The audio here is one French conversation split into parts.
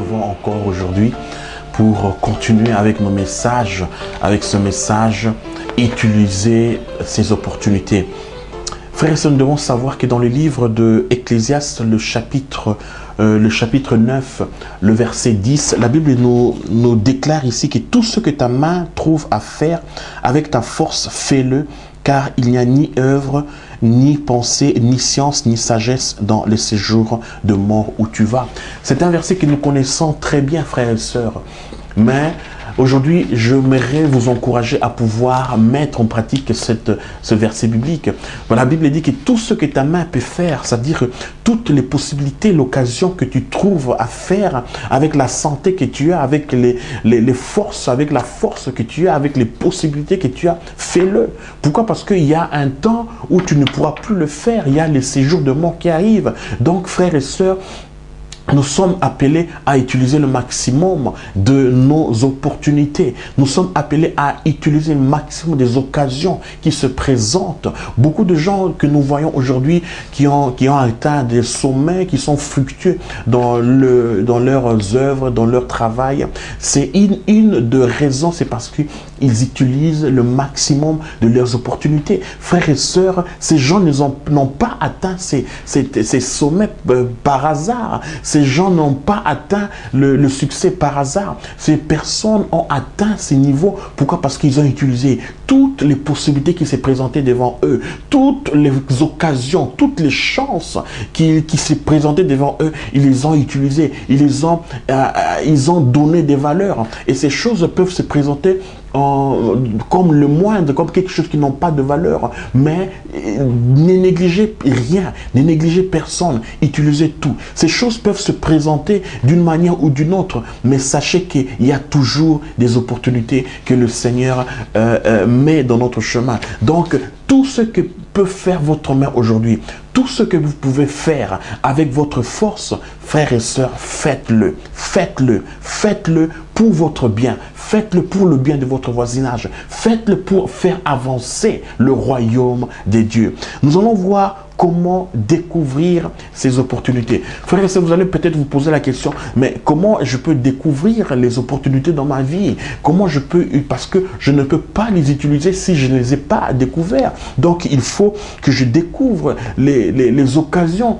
avons encore aujourd'hui pour continuer avec nos messages, avec ce message, utiliser ces opportunités. Frères et sœurs, nous devons savoir que dans le livre de Ecclésiaste, le chapitre 9, le verset 10, la Bible nous déclare ici que tout ce que ta main trouve à faire avec ta force, fais-le, car il n'y a ni œuvre, ni pensée, ni science, ni sagesse dans le séjour de mort où tu vas. C'est un verset que nous connaissons très bien, frères et sœurs. Mais aujourd'hui, j'aimerais vous encourager à pouvoir mettre en pratique ce verset biblique. La Bible dit que tout ce que ta main peut faire, c'est-à-dire toutes les possibilités, l'occasion que tu trouves à faire avec la santé que tu as, avec les forces, avec la force que tu as, avec les possibilités que tu as, fais-le. Pourquoi? Parce qu'il y a un temps où tu ne pourras plus le faire. Il y a les séjours de mort qui arrivent. Donc, frères et sœurs, nous sommes appelés à utiliser le maximum de nos opportunités. Nous sommes appelés à utiliser le maximum des occasions qui se présentent. Beaucoup de gens que nous voyons aujourd'hui qui ont atteint des sommets, qui sont fructueux dans leurs œuvres, dans leur travail. C'est une de raisons, c'est parce qu'ils utilisent le maximum de leurs opportunités. Frères et sœurs, ces gens n'ont pas atteint ces sommets par hasard. Ces gens n'ont pas atteint le succès par hasard. Ces personnes ont atteint ces niveaux. Pourquoi? Parce qu'ils ont utilisé toutes les possibilités qui s'est présentées devant eux, toutes les occasions, toutes les chances qui s'est présentées devant eux, ils les ont utilisées, ils ont donné des valeurs. Et ces choses peuvent se présenter comme le moindre, comme quelque chose qui n'ont pas de valeur. Mais ne négligez rien, ne négligez personne, utilisez tout. Ces choses peuvent se présenter d'une manière ou d'une autre, mais sachez qu'il y a toujours des opportunités que le Seigneur met dans notre chemin. Donc, tout ce que peut faire votre main aujourd'hui, tout ce que vous pouvez faire avec votre force, frères et sœurs, faites-le. Faites-le. Faites-le pour votre bien. Faites-le pour le bien de votre voisinage. Faites-le pour faire avancer le royaume des dieux. Nous allons voir comment découvrir ces opportunités. Frères et sœurs, vous allez peut-être vous poser la question, mais comment je peux découvrir les opportunités dans ma vie? Comment je peux, parce que je ne peux pas les utiliser si je ne les ai pas découverts. Donc, il faut que je découvre les occasions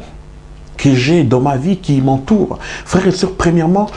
que j'ai dans ma vie qui m'entoure. Frères et sœurs, premièrement,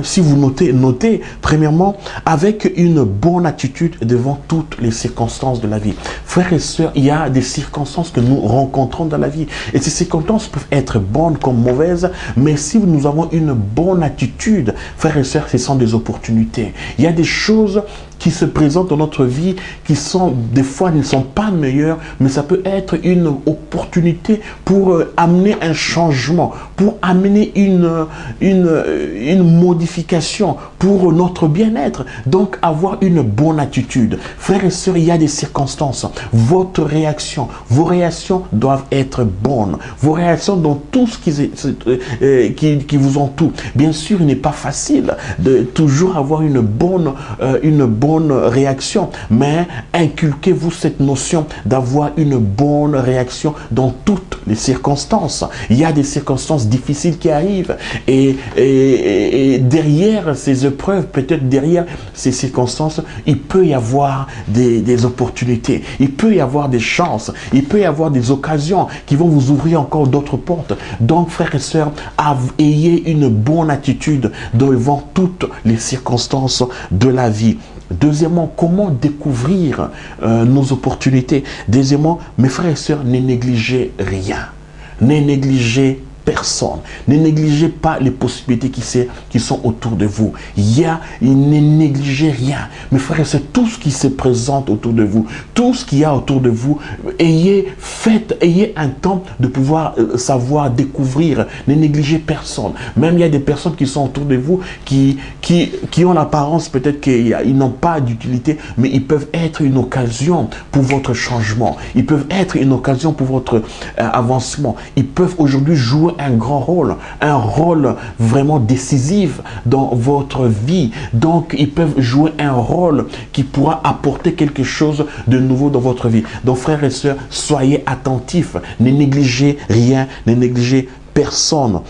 si vous notez, premièrement, avec une bonne attitude devant toutes les circonstances de la vie. Frères et sœurs, il y a des circonstances que nous rencontrons dans la vie. Et ces circonstances peuvent être bonnes comme mauvaises, mais si nous avons une bonne attitude, frères et sœurs, ce sont des opportunités. Il y a des choses qui se présentent dans notre vie, qui sont, des fois, ne sont pas meilleures, mais ça peut être une opportunité pour amener un changement, pour amener une modification pour notre bien-être. Donc, avoir une bonne attitude. Frères et sœurs, il y a des circonstances. Votre réaction, vos réactions doivent être bonnes. Vos réactions dans tout ce qui vous entoure. Bien sûr, il n'est pas facile de toujours avoir une bonne réaction, mais inculquez-vous cette notion d'avoir une bonne réaction dans toutes les circonstances. Il y a des circonstances difficiles qui arrivent et derrière ces épreuves, peut-être derrière ces circonstances, il peut y avoir des opportunités, il peut y avoir des chances, il peut y avoir des occasions qui vont vous ouvrir encore d'autres portes. Donc, frères et sœurs, ayez une bonne attitude devant toutes les circonstances de la vie. Deuxièmement, comment découvrir nos opportunités? Deuxièmement, mes frères et sœurs, ne négligez rien. Ne négligez personne. Ne négligez pas les possibilités qui sont autour de vous. Ne négligez rien. Mes frères et sœurs, tout ce qui se présente autour de vous, tout ce qu'il y a autour de vous, ayez un temps de pouvoir savoir découvrir. Ne négligez personne. Même il y a des personnes qui sont autour de vous qui ont l'apparence peut-être qu'ils n'ont pas d'utilité, mais ils peuvent être une occasion pour votre changement. Ils peuvent être une occasion pour votre avancement. Ils peuvent aujourd'hui jouer un rôle vraiment décisif dans votre vie. Donc, ils peuvent jouer un rôle qui pourra apporter quelque chose de nouveau dans votre vie. Donc, frères et sœurs, soyez attentifs. Ne négligez rien, ne négligez personne.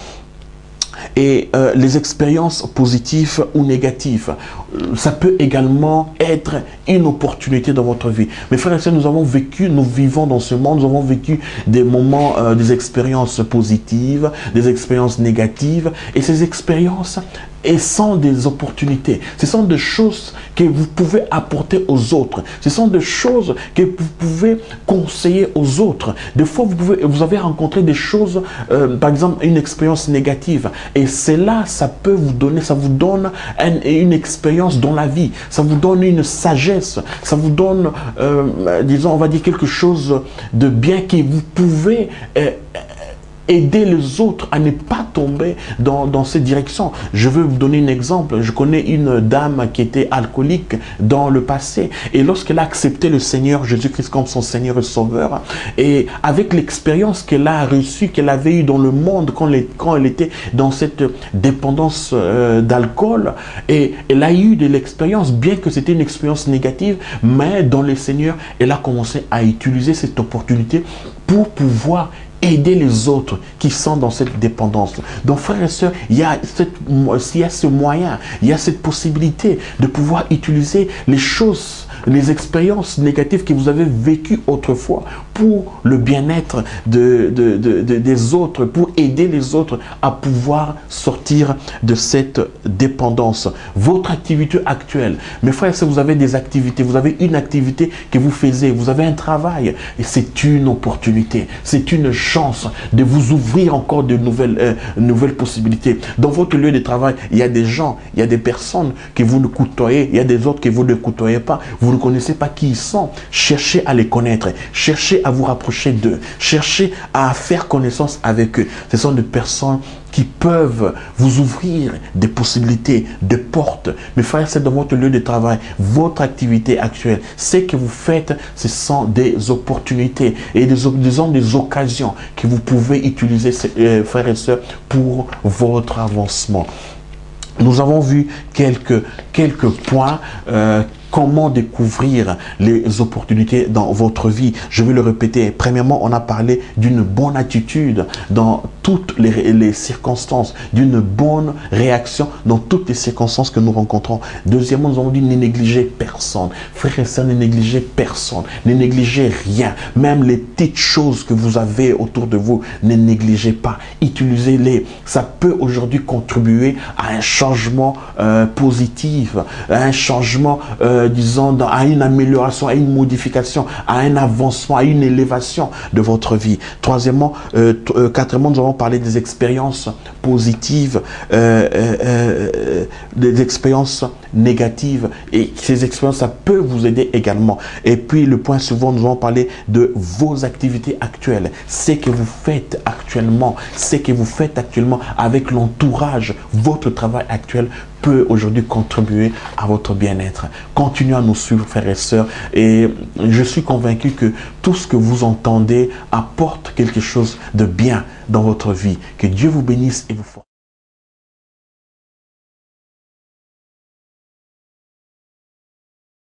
Et les expériences positives ou négatives, ça peut également être une opportunité dans votre vie. Mes frères et sœurs, nous vivons dans ce monde, nous avons vécu des moments, des expériences positives, des expériences négatives. Et ces expériences sont des opportunités. Ce sont des choses que vous pouvez apporter aux autres. Ce sont des choses que vous pouvez conseiller aux autres. Des fois, vous avez rencontré des choses, par exemple, une expérience négative. Et cela, ça peut vous donner, ça vous donne une expérience dans la vie. Ça vous donne une sagesse. Ça vous donne, disons, on va dire quelque chose de bien que vous pouvez aider les autres à ne pas tomber dans cette direction. Je veux vous donner un exemple. Je connais une dame qui était alcoolique dans le passé. Et lorsqu'elle a accepté le Seigneur Jésus-Christ comme son Seigneur et Sauveur, et avec l'expérience qu'elle a reçue, qu'elle avait eue dans le monde quand elle était dans cette dépendance d'alcool, et elle a eu de l'expérience, bien que c'était une expérience négative, mais dans le Seigneur, elle a commencé à utiliser cette opportunité pour pouvoir aider les autres qui sont dans cette dépendance. Donc, frères et sœurs, il y a ce moyen, il y a cette possibilité de pouvoir utiliser les choses, les expériences négatives que vous avez vécues autrefois pour le bien-être des autres, pour aider les autres à pouvoir sortir de cette dépendance. Votre activité actuelle, mes frères et sœurs, vous avez des activités, vous avez une activité que vous faites, vous avez un travail, et c'est une opportunité, c'est une chance de vous ouvrir encore de nouvelles possibilités. Dans votre lieu de travail, il y a des gens, il y a des personnes que vous ne côtoyez, il y a des autres que vous ne côtoyez pas, vous ne connaissez pas qui ils sont. Cherchez à les connaître, cherchez à vous rapprocher d'eux, cherchez à faire connaissance avec eux. Ce sont des personnes qui peuvent vous ouvrir des possibilités, des portes. Mes frères, c'est dans votre lieu de travail, votre activité actuelle. Ce que vous faites, ce sont des opportunités et des occasions que vous pouvez utiliser, frères et sœurs, pour votre avancement. Nous avons vu quelques points. Comment découvrir les opportunités dans votre vie? Je vais le répéter. Premièrement, on a parlé d'une bonne attitude dans toutes les circonstances, d'une bonne réaction dans toutes les circonstances que nous rencontrons. Deuxièmement, nous avons dit ne négligez personne. Frères et sœurs, ne négligez personne. Ne négligez rien. Même les petites choses que vous avez autour de vous, ne négligez pas. Utilisez-les. Ça peut aujourd'hui contribuer à un changement positif, à un changement disons, à une amélioration, à une modification, à un avancement, à une élévation de votre vie. Troisièmement, quatrièmement, nous allons parler des expériences positives, des expériences négatives. Et ces expériences, ça peut vous aider également. Et puis, le point suivant, nous allons parler de vos activités actuelles. Ce que vous faites actuellement, avec l'entourage, votre travail actuel peut aujourd'hui contribuer à votre bien-être. Continuez à nous suivre, frères et sœurs, et je suis convaincu que tout ce que vous entendez apporte quelque chose de bien dans votre vie. Que Dieu vous bénisse et vous fortifie.